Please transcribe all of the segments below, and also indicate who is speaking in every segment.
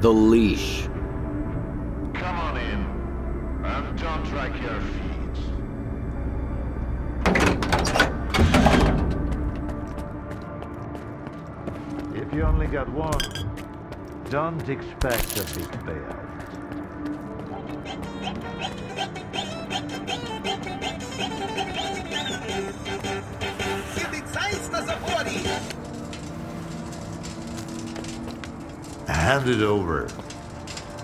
Speaker 1: the leash.
Speaker 2: Come on in, and don't drag your feet. If you only got one, don't expect a big payout. Hand it over.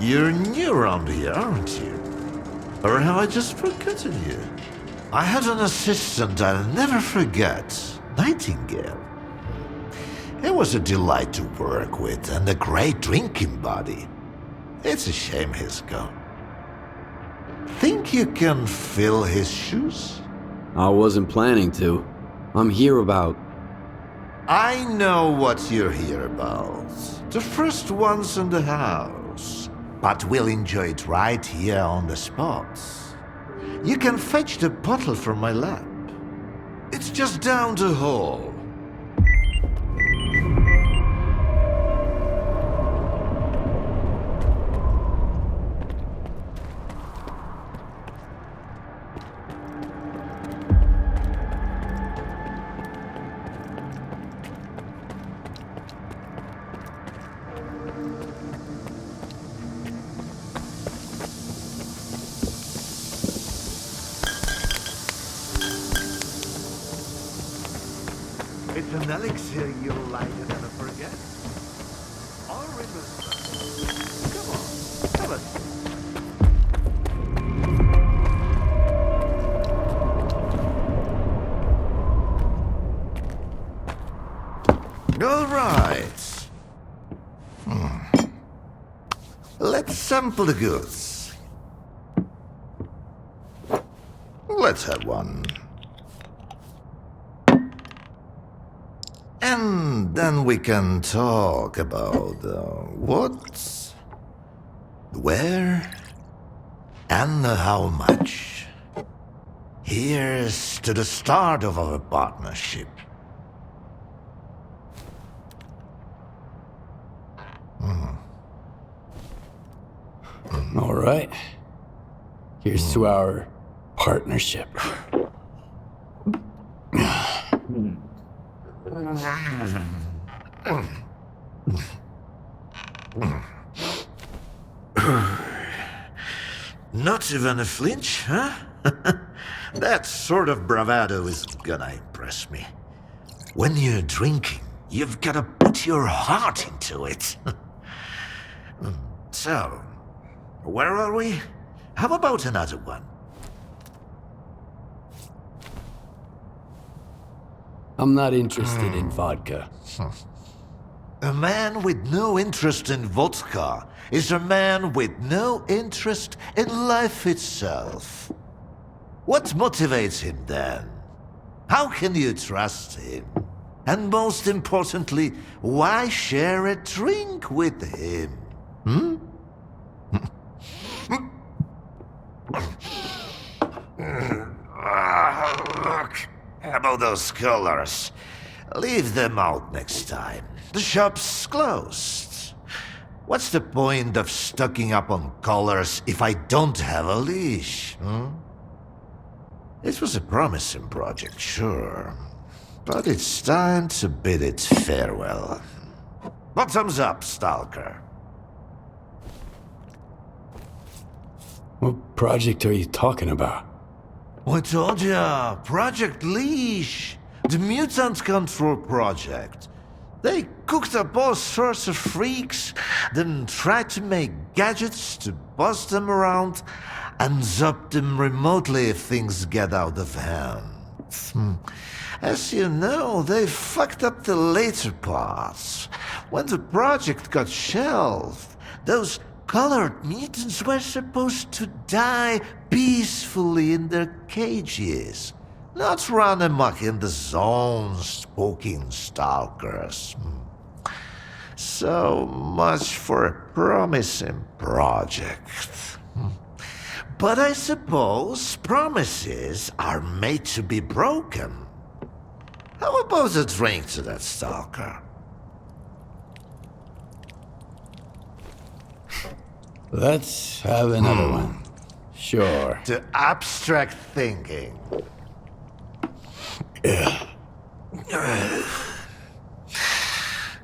Speaker 2: You're new around here, aren't you? Or have I just forgotten you? I had an assistant I'll never forget, Nightingale. He was a delight to work with and a great drinking buddy. It's a shame he's gone. Think you can fill his shoes?
Speaker 1: I wasn't planning to. I'm here about...
Speaker 2: I know what you're here about. The first ones in the house. But we'll enjoy it right here on the spot. You can fetch the bottle from my lab. It's just down the hall. It's an elixir you'll light and never forget. Or remember. Come on, have it. All right. Let's sample the goods. Let's have one. And then we can talk about what, where, and how much. Here's to the start of our partnership.
Speaker 3: All right. Here's to our partnership.
Speaker 2: Not even a flinch, huh? That sort of bravado is gonna impress me. When you're drinking, you've gotta put your heart into it. So, where are we? How about another one?
Speaker 3: I'm not interested in vodka.
Speaker 2: A man with no interest in vodka is a man with no interest in life itself. What motivates him then? How can you trust him? And most importantly, why share a drink with him? Look, how about those colors? Leave them out next time. The shop's closed. What's the point of stocking up on colors if I don't have a leash? It was a promising project, sure. But it's time to bid it farewell. Bottoms up, Stalker.
Speaker 3: What project are you talking about?
Speaker 2: I told ya, Project Leash. The mutant control project. They cooked up all sorts of freaks, then tried to make gadgets to boss them around and zap them remotely if things get out of hand. As you know, they fucked up the later parts. When the project got shelved, those colored mutants were supposed to die peacefully in their cages. Not run amok in the zones, poking stalkers. So much for a promising project. But I suppose promises are made to be broken. How about a drink to that stalker?
Speaker 3: Let's have another one. Sure.
Speaker 2: To abstract thinking.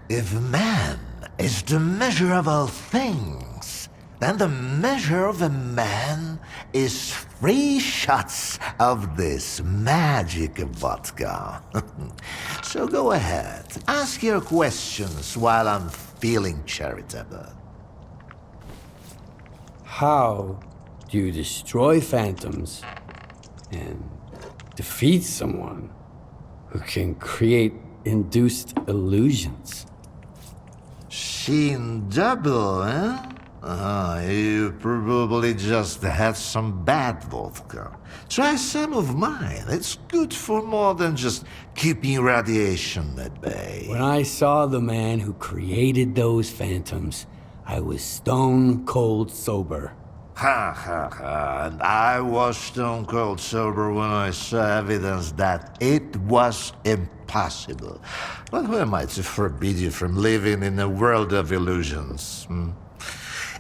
Speaker 2: If man is the measure of all things, then the measure of a man is 3 shots of this magic vodka. So go ahead, ask your questions while I'm feeling charitable.
Speaker 3: How do you destroy phantoms and defeat someone who can create induced illusions?
Speaker 2: Seen double, eh? You probably just had some bad vodka. Try some of mine. It's good for more than just keeping radiation at bay.
Speaker 3: When I saw the man who created those phantoms, I was stone cold sober.
Speaker 2: Ha ha ha, and I was stone cold sober when I saw evidence that it was impossible. But who am I to forbid you from living in a world of illusions?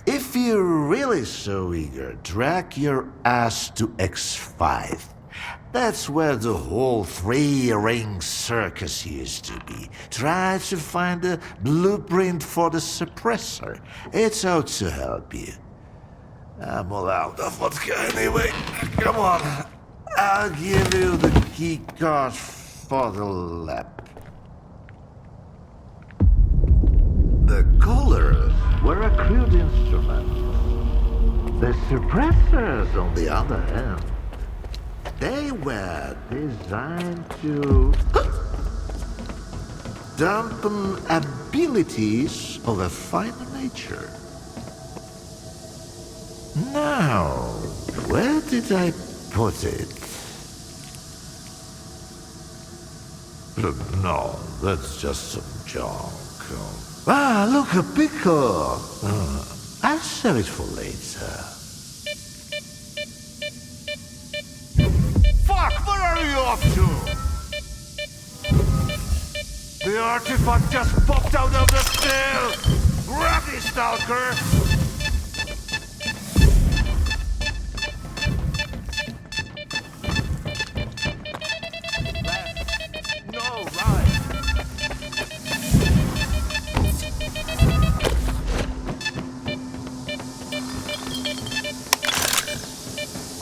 Speaker 2: If you're really so eager, drag your ass to X5. That's where the whole 3-ring circus used to be. Try to find a blueprint for the suppressor. It's out to help you. I'm all out of vodka anyway. Come on. I'll give you the key card for the lab. The colors were a crude instrument. The suppressors, on the other hand, they were designed to dampen abilities of a finer nature. Now, where did I put it? No, that's just some junk. Ah, look, a pickle! I'll save it for later. Fuck, where are you off to? The artifact just popped out of the still! Grab it, Stalker!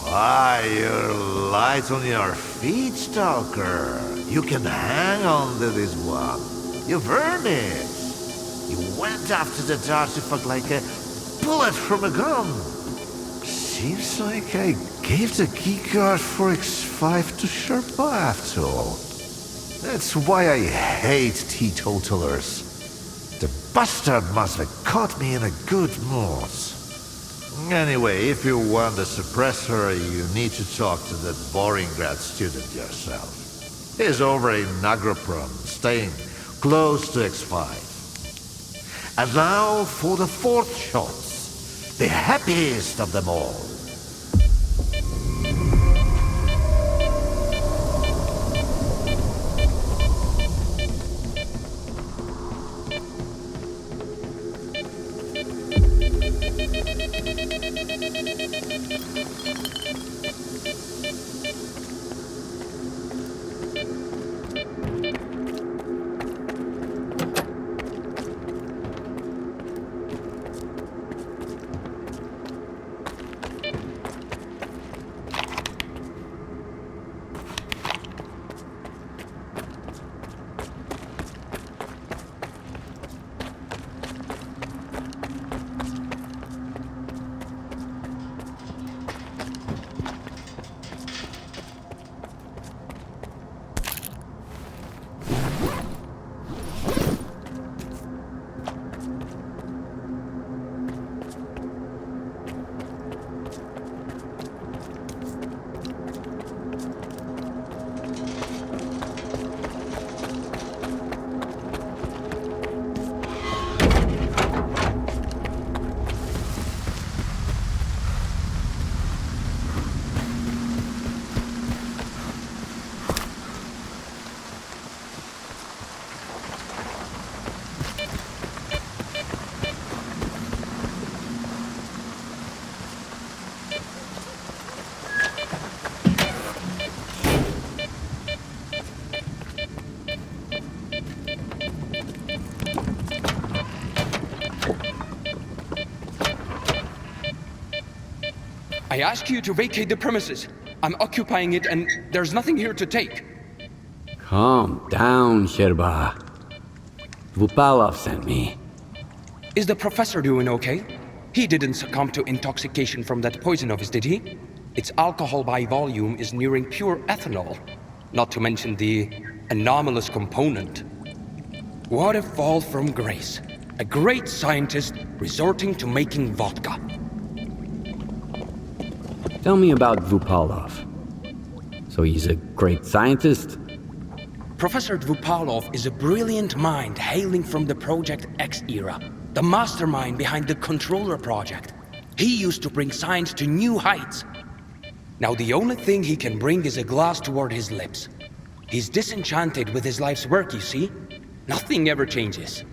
Speaker 2: Why, you're light on your feet, Stalker. You can hang on to this one. You've earned it. You went after that artifact like a bullet from a gun. Seems like I gave the keycard for X5 to Sherpa after all. That's why I hate teetotalers. The bastard must have caught me in a good mood. Anyway, if you want the suppressor, you need to talk to that boring grad student yourself. He's over in Agroprom, staying close to X5. And now for the 4th shot, the happiest of them all.
Speaker 4: I ask you to vacate the premises. I'm occupying it and there's nothing here to take.
Speaker 1: Calm down, Sherba. Vupalov sent me.
Speaker 4: Is the professor doing okay? He didn't succumb to intoxication from that poison of his, did he? Its alcohol by volume is nearing pure ethanol. Not to mention the anomalous component. What a fall from grace. A great scientist resorting to making vodka.
Speaker 1: Tell me about Vupalov. So he's a great scientist?
Speaker 4: Professor Dvupalov is a brilliant mind hailing from the Project X era, the mastermind behind the Controller project. He used to bring science to new heights. Now the only thing he can bring is a glass toward his lips. He's disenchanted with his life's work, you see? Nothing ever changes.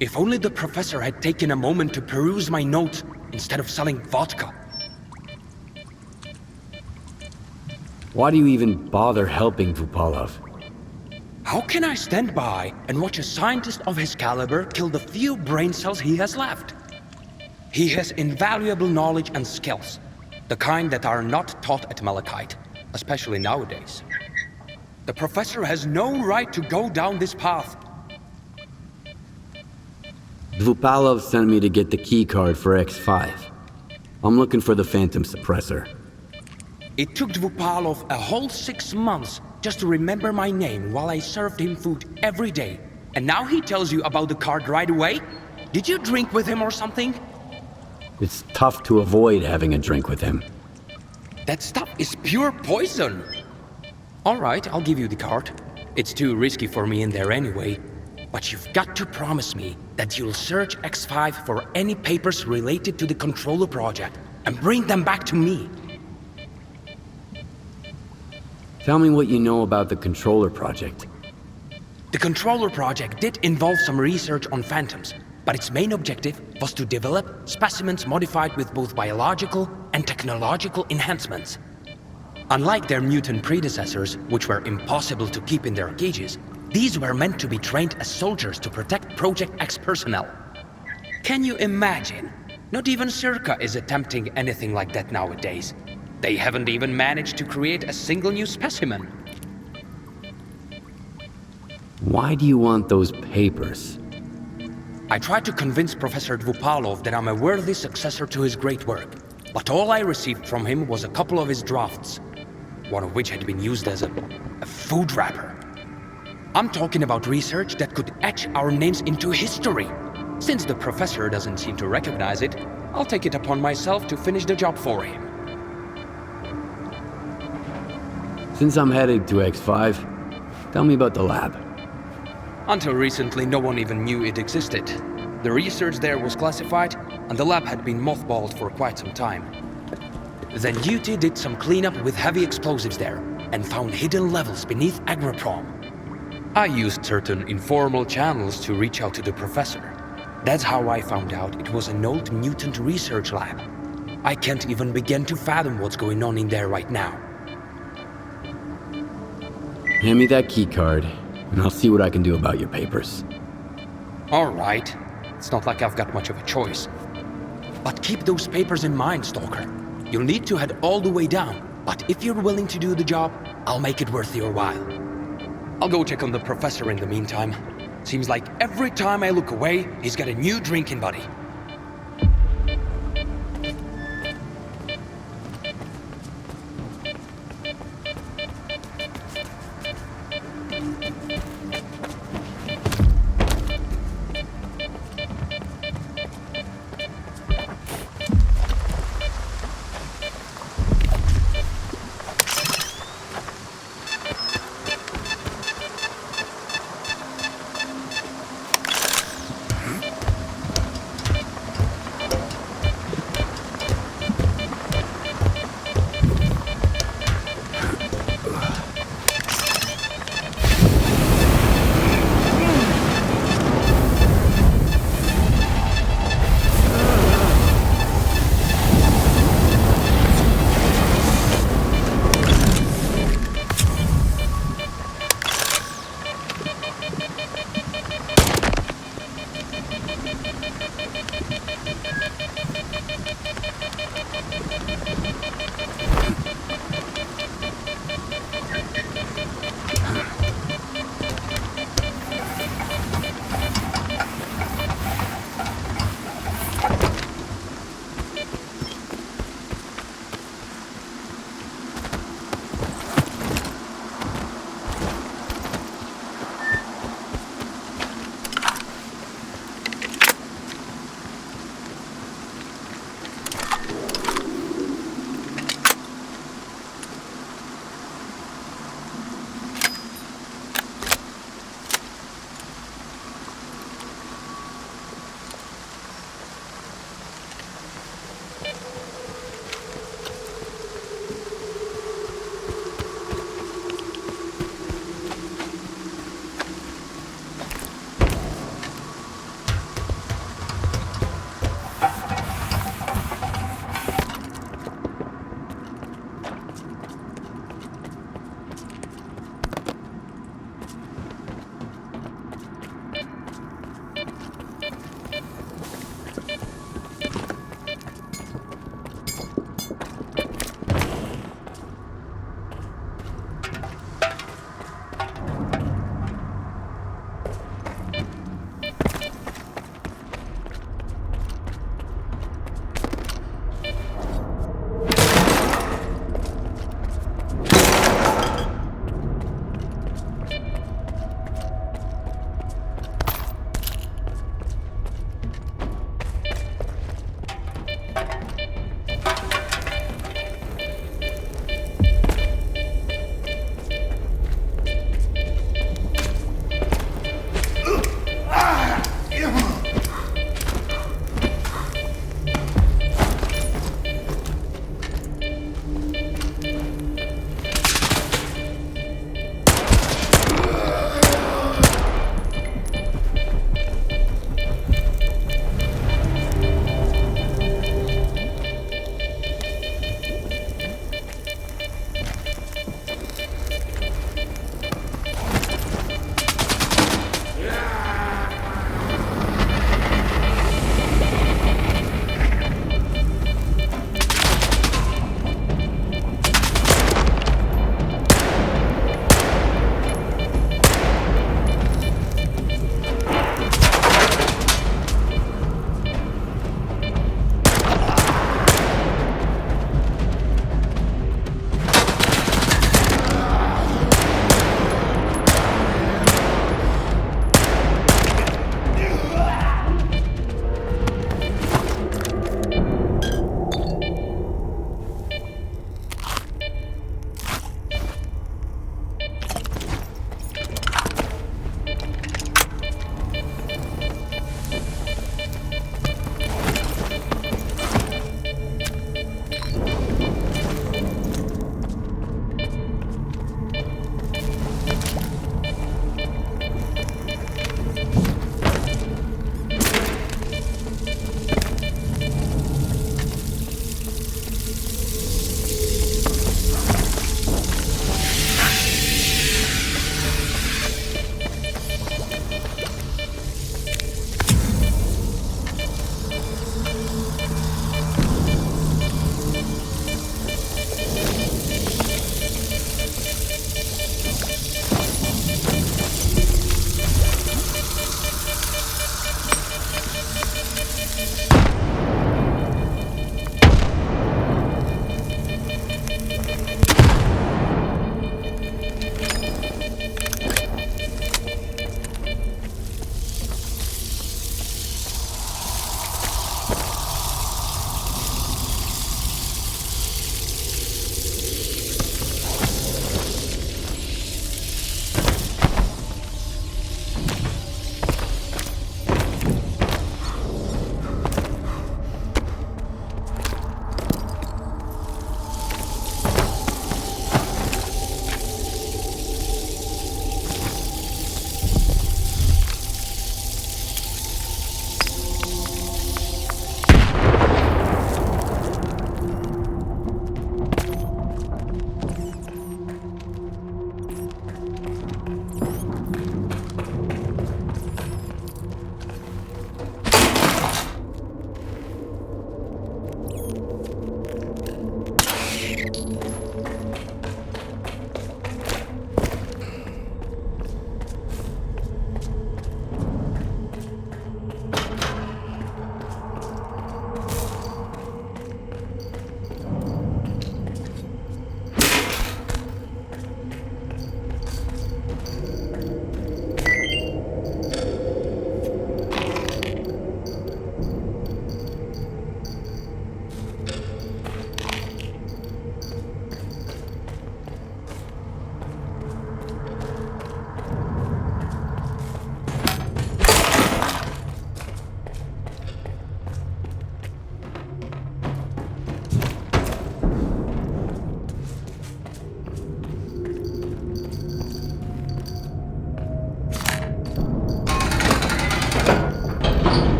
Speaker 4: If only the professor had taken a moment to peruse my notes instead of selling vodka.
Speaker 1: Why do you even bother helping Vupalov?
Speaker 4: How can I stand by and watch a scientist of his caliber kill the few brain cells he has left? He has invaluable knowledge and skills, the kind that are not taught at Malachite, especially nowadays. The professor has no right to go down this path.
Speaker 1: Dvupalov sent me to get the key card for X5. I'm looking for the Phantom Suppressor.
Speaker 4: It took Dvupalov a whole 6 months just to remember my name while I served him food every day. And now he tells you about the card right away? Did you drink with him or something?
Speaker 1: It's tough to avoid having a drink with him.
Speaker 4: That stuff is pure poison. All right, I'll give you the card. It's too risky for me in there anyway. But you've got to promise me that you'll search X5 for any papers related to the Controller project and bring them back to me.
Speaker 1: Tell me what you know about the Controller project.
Speaker 4: The Controller project did involve some research on phantoms, but its main objective was to develop specimens modified with both biological and technological enhancements. Unlike their mutant predecessors, which were impossible to keep in their cages, these were meant to be trained as soldiers to protect Project X personnel. Can you imagine? Not even S.T.A.L.K.E.R is attempting anything like that nowadays. They haven't even managed to create a single new specimen.
Speaker 1: Why do you want those papers?
Speaker 4: I tried to convince Professor Dvupalov that I'm a worthy successor to his great work, but all I received from him was a couple of his drafts, one of which had been used as a food wrapper. I'm talking about research that could etch our names into history. Since the professor doesn't seem to recognize it, I'll take it upon myself to finish the job for him.
Speaker 1: Since I'm headed to X5, tell me about the lab.
Speaker 4: Until recently, no one even knew it existed. The research there was classified, and the lab had been mothballed for quite some time. Then duty did some cleanup with heavy explosives there, and found hidden levels beneath Agroprom. I used certain informal channels to reach out to the professor. That's how I found out it was an old mutant research lab. I can't even begin to fathom what's going on in there right now.
Speaker 1: Hand me that key card, and I'll see what I can do about your papers.
Speaker 4: All right. It's not like I've got much of a choice. But keep those papers in mind, Stalker. You'll need to head all the way down, but if you're willing to do the job, I'll make it worth your while. I'll go check on the professor in the meantime. Seems like every time I look away, he's got a new drinking buddy.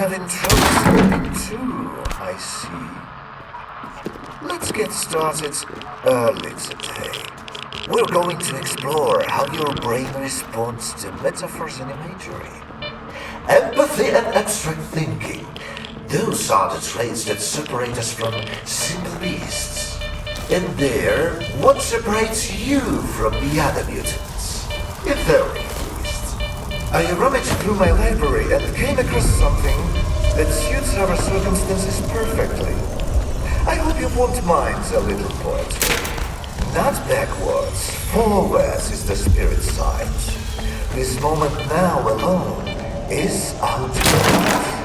Speaker 2: having trouble sleeping too, I see. Let's get started early today. We're going to explore how your brain responds to metaphors and imagery. Empathy and abstract thinking. Those are the traits that separate us from simple beasts. And there, what separates you from the other mutants? In theory, at least. I rummaged through my library and came across something that suits our circumstances perfectly. I hope you won't mind a little poetry. Not backwards, forwards is the spirit side. This moment now alone is ultimate.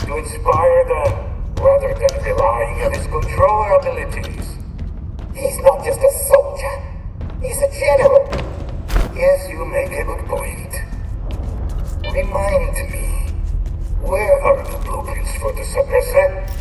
Speaker 5: to inspire them, rather than relying on his controller abilities. He's not just a soldier, he's a general. Yes, you make a good point. Remind me, where are the blueprints for the suppressor?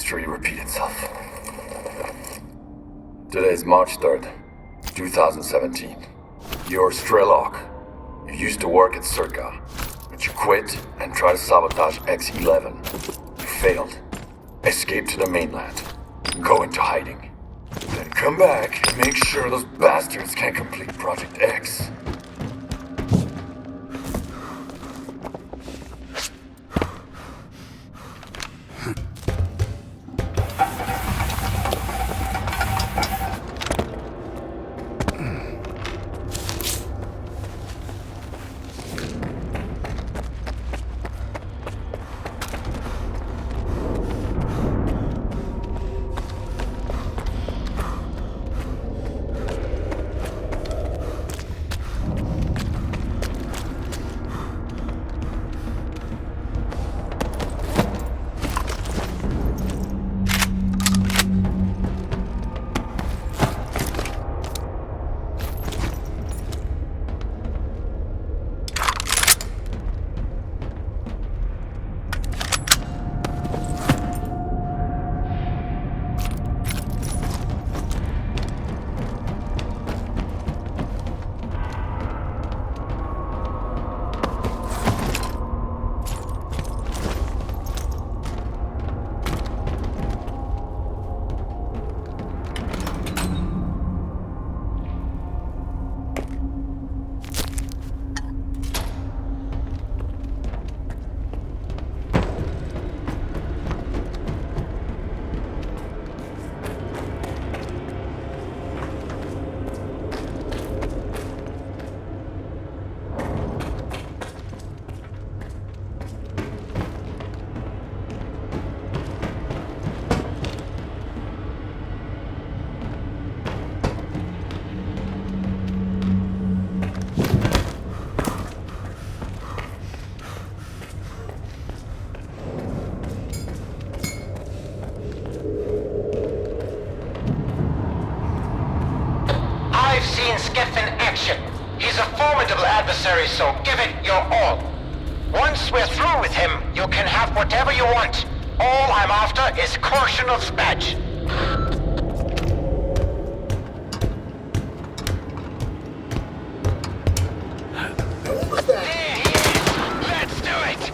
Speaker 6: history repeat itself. Today is March 3rd, 2017. You're STALKER. You used to work at SERA, but you quit and tried to sabotage X-11. You failed. Escape to the mainland. Go into hiding. Then come back and make sure those bastards can't complete Project X.
Speaker 5: He's a formidable adversary, so give it your all. Once we're through with him, you can have whatever you want. All I'm after is Korshunov badge. There he is! Let's do it!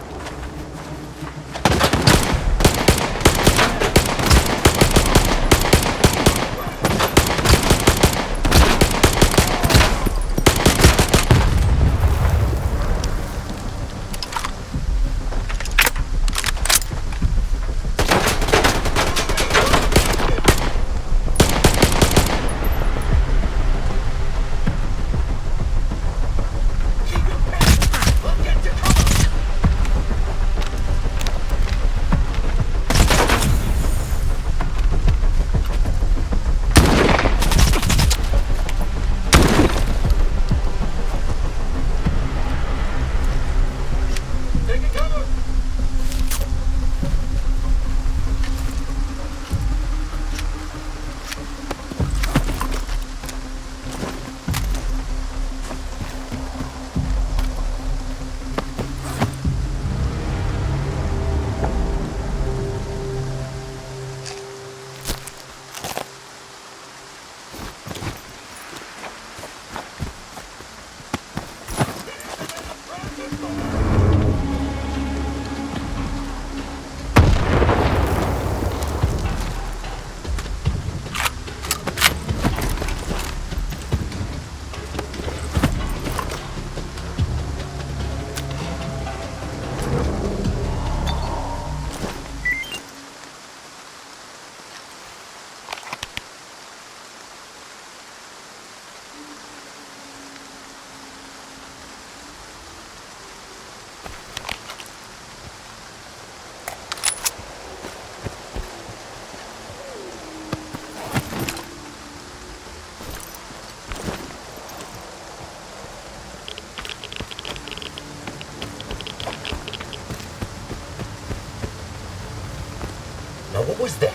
Speaker 7: Now what was that?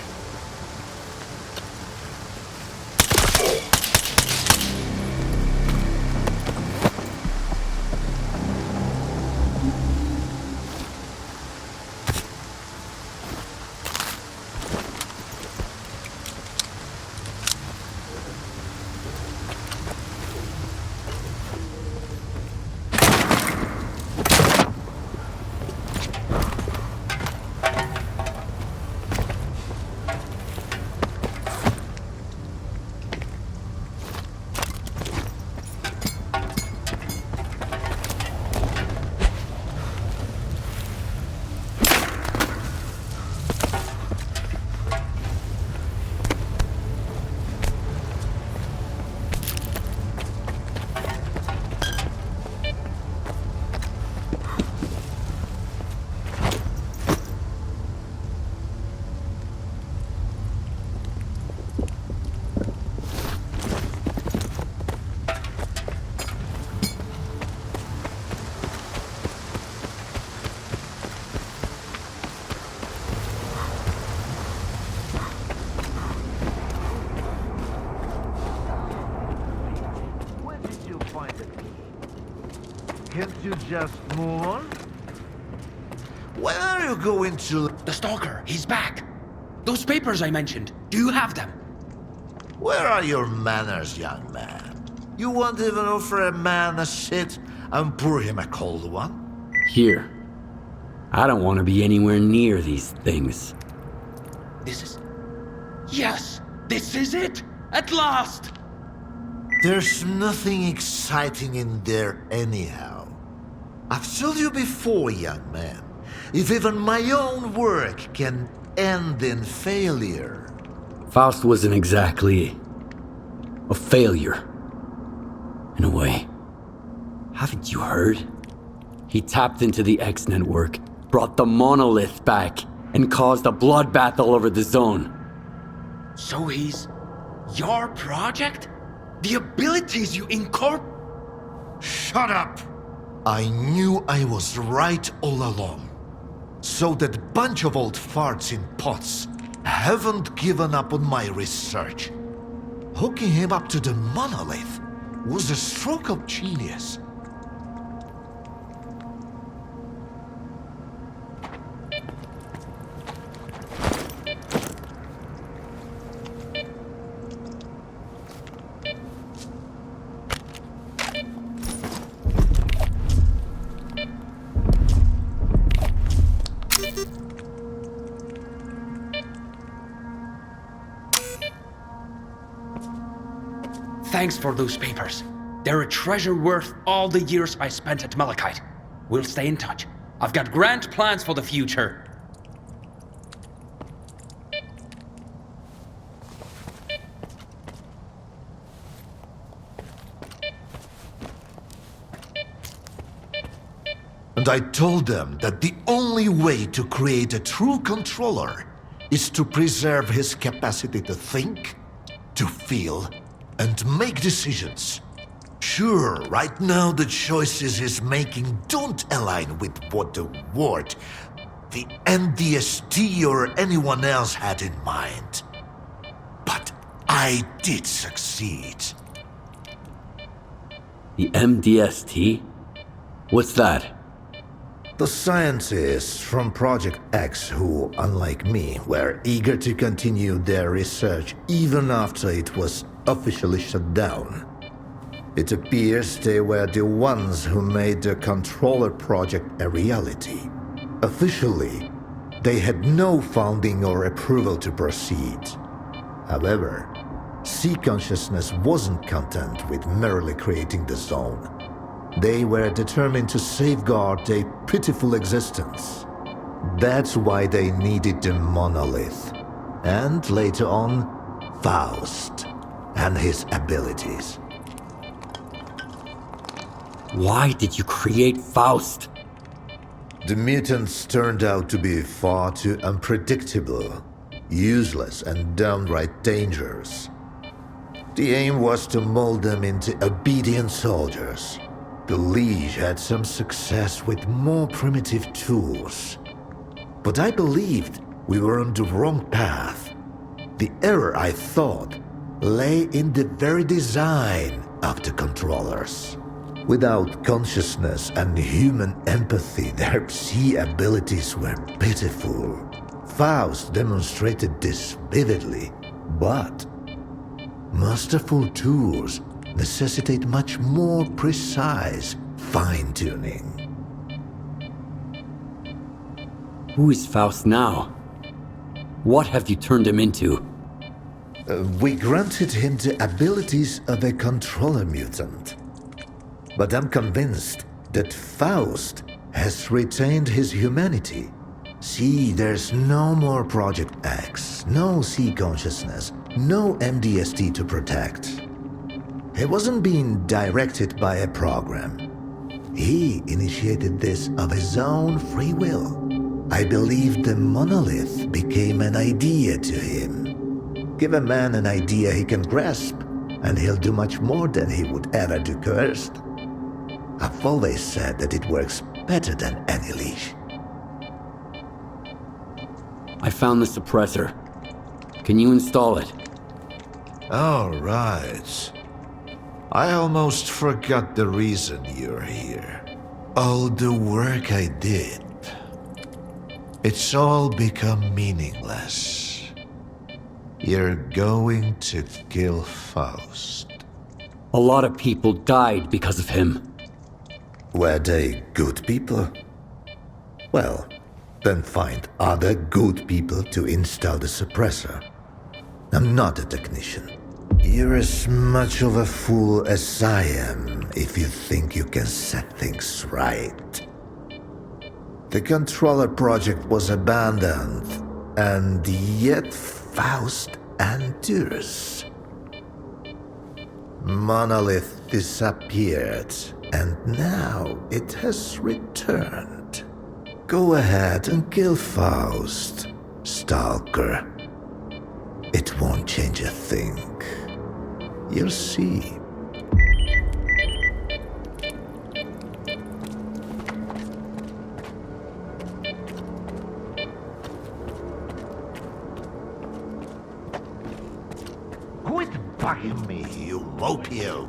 Speaker 2: Can't you just move on? When are you going to...
Speaker 4: The Stalker, he's back. Those papers I mentioned, do you have them?
Speaker 2: Where are your manners, young man? You won't even offer a man a shit and pour him a cold one?
Speaker 1: Here. I don't want to be anywhere near these things.
Speaker 4: This is... Yes! This is it! At last!
Speaker 2: There's nothing exciting in there anyhow. I've told you before, young man, if even my own work can end in failure...
Speaker 1: Faust wasn't exactly... a failure. In a way. Haven't you heard? He tapped into the X network, brought the monolith back, and caused a bloodbath all over the zone.
Speaker 4: So he's... your project? The abilities you
Speaker 2: Shut up! I knew I was right all along. So that bunch of old farts in pots haven't given up on my research. Hooking him up to the monolith was a stroke of genius.
Speaker 4: Thanks for those papers. They're a treasure worth all the years I spent at Malachite. We'll stay in touch. I've got grand plans for the future.
Speaker 2: And I told them that the only way to create a true controller is to preserve his capacity to think, to feel, and make decisions. Sure, right now the choices he's making don't align with what the Ward, the NDST or anyone else had in mind. But I did succeed.
Speaker 1: The MDST? What's that?
Speaker 2: The scientists from Project X who, unlike me, were eager to continue their research even after it was officially shut down. It appears they were the ones who made the controller project a reality. Officially, they had no funding or approval to proceed. However, C Consciousness wasn't content with merely creating the zone. They were determined to safeguard a pitiful existence. That's why they needed the monolith. And later on, Faust and his abilities.
Speaker 1: Why did you create Faust?
Speaker 2: The mutants turned out to be far too unpredictable, useless, and downright dangerous. The aim was to mold them into obedient soldiers. The Liege had some success with more primitive tools. But I believed we were on the wrong path. The error, I thought, lay in the very design of the controllers. Without consciousness and human empathy, their C abilities were pitiful. Faust demonstrated this vividly, but masterful tools necessitate much more precise fine-tuning.
Speaker 1: Who is Faust now? What have you turned him into?
Speaker 2: We granted him the abilities of a controller mutant. But I'm convinced that Faust has retained his humanity. See, there's no more Project X, no C consciousness, no MDST to protect. He wasn't being directed by a program. He initiated this of his own free will. I believe the monolith became an idea to him. Give a man an idea he can grasp, and he'll do much more than he would ever do cursed. I've always said that it works better than any leash.
Speaker 1: I found the suppressor. Can you install it?
Speaker 2: All right. I almost forgot the reason you're here. All the work I did, it's all become meaningless. You're going to kill Faust.
Speaker 1: A lot of people died because of him.
Speaker 2: Were they good people? Well, then find other good people to install the suppressor. I'm not a technician. You're as much of a fool as I am if you think you can set things right. The controller project was abandoned, and yet Faust endures. Monolith disappeared, and now it has returned. Go ahead and kill Faust, Stalker. It won't change a thing. You'll see. Quit bugging me, you mopio!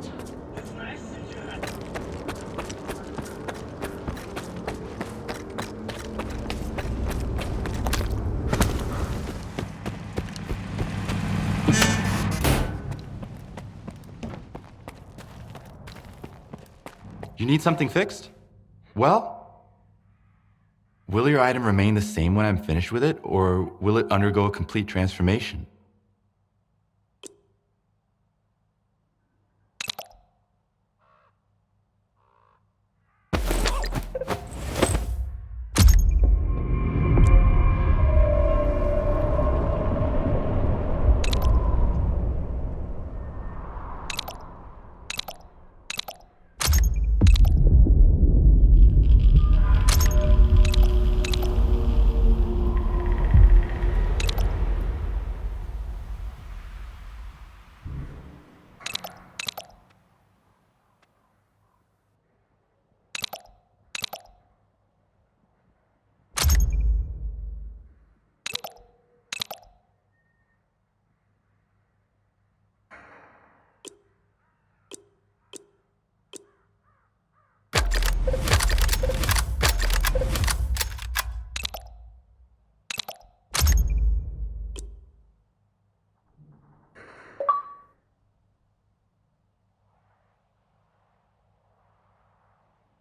Speaker 8: You need something fixed? Well, will your item remain the same when I'm finished with it, or will it undergo a complete transformation?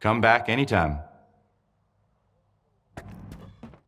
Speaker 8: Come back anytime.